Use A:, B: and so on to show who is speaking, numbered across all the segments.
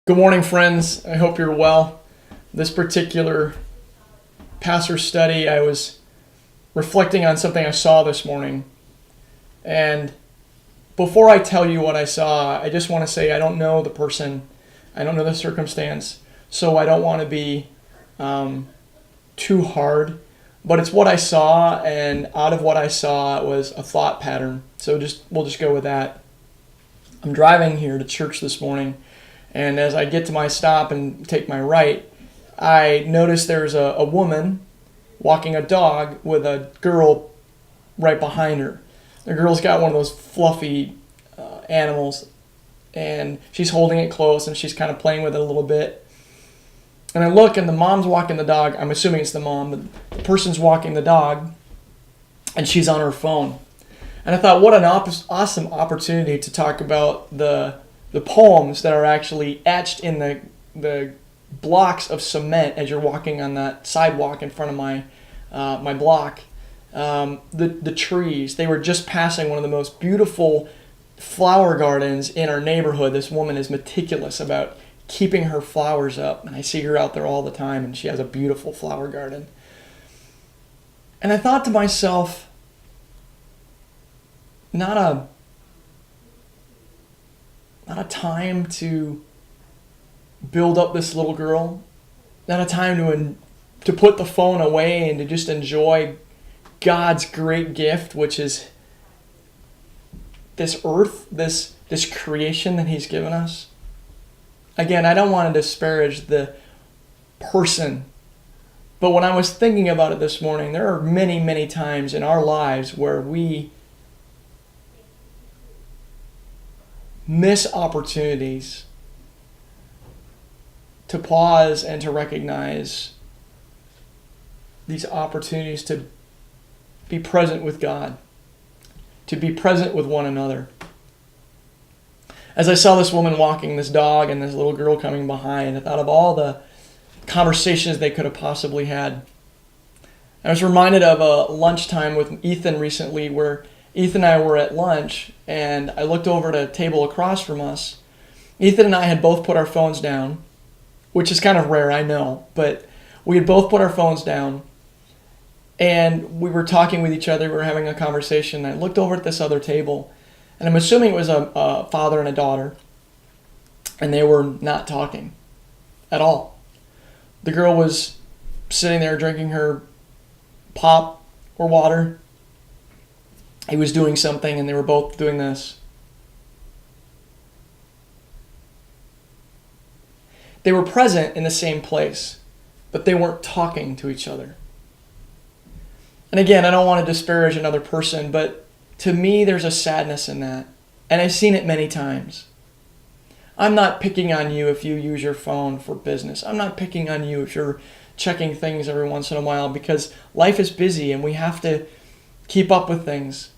A: Good morning, friends. I hope you're well. This particular pastor study, I was reflecting on something I saw this morning. And before I tell you what I saw, I just want to say I don't know the person, I don't know the circumstance, so I don't want to be too hard. But it's what I saw, and out of what I saw it was a thought pattern. So we'll just go with that. I'm driving here to church this morning. And as I get to my stop and take my right, I notice there's a woman walking a dog with a girl right behind her. The girl's got one of those fluffy animals, and she's holding it close, and she's kind of playing with it a little bit. And I look, and the mom's walking the dog. I'm assuming it's the mom, but the person's walking the dog, and she's on her phone. And I thought, what an awesome opportunity to talk about the poems that are actually etched in the blocks of cement as you're walking on that sidewalk in front of my block. The trees, they were just passing one of the most beautiful flower gardens in our neighborhood. This woman is meticulous about keeping her flowers up, and I see her out there all the time, and she has a beautiful flower garden. And I thought to myself, not a time to build up this little girl, not a time to put the phone away and to just enjoy God's great gift, which is this earth, this creation that He's given us. Again, I don't want to disparage the person, but when I was thinking about it this morning, there are many, many times in our lives where we miss opportunities to pause and to recognize these opportunities to be present with God, to be present with one another. As I saw this woman walking this dog and this little girl coming behind, I thought of all the conversations they could have possibly had. I was reminded of a lunchtime with Ethan recently where Ethan and I were at lunch, and I looked over at a table across from us. Ethan and I had both put our phones down, which is kind of rare, I know, but we had both put our phones down, and we were talking with each other. We were having a conversation. I looked over at this other table, and I'm assuming it was a father and a daughter, and they were not talking at all. The girl was sitting there drinking her pop or water. He was doing something, and they were both doing this. They were present in the same place, but they weren't talking to each other. And again, I don't want to disparage another person, but to me, there's a sadness in that. And I've seen it many times. I'm not picking on you if you use your phone for business. I'm not picking on you if you're checking things every once in a while, because life is busy and we have to keep up with things.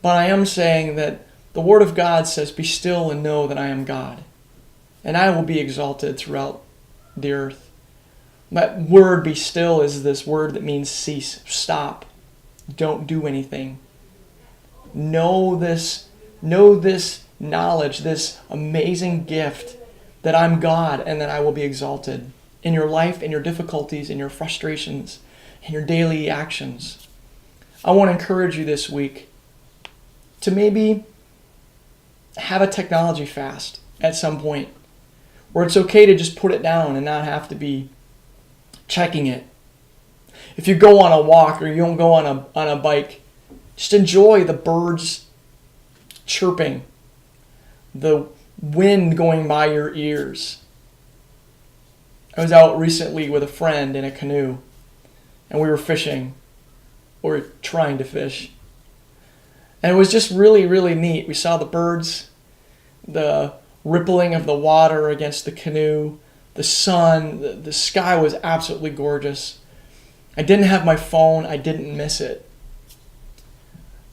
A: But I am saying that the Word of God says, "Be still and know that I am God, and I will be exalted throughout the earth." That word, "be still," is this word that means cease, stop, don't do anything. Know this knowledge, this amazing gift that I'm God and that I will be exalted in your life, in your difficulties, in your frustrations, in your daily actions. I want to encourage you this week to maybe have a technology fast at some point where it's okay to just put it down and not have to be checking it. If you go on a walk or you don't go on a bike, just enjoy the birds chirping, the wind going by your ears. I was out recently with a friend in a canoe, and we were fishing, or trying to fish. And it was just really, really neat. We saw the birds, the rippling of the water against the canoe, the sun, the sky was absolutely gorgeous. I didn't have my phone. I didn't miss it.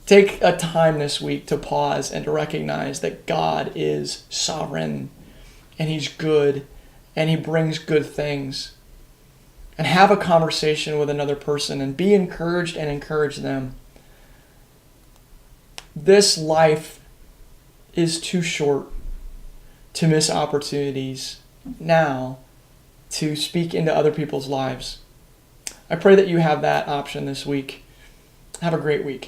A: Take a time this week to pause and to recognize that God is sovereign, and He's good, and He brings good things. And have a conversation with another person and be encouraged and encourage them. This life is too short to miss opportunities now to speak into other people's lives. I pray that you have that option this week. Have a great week.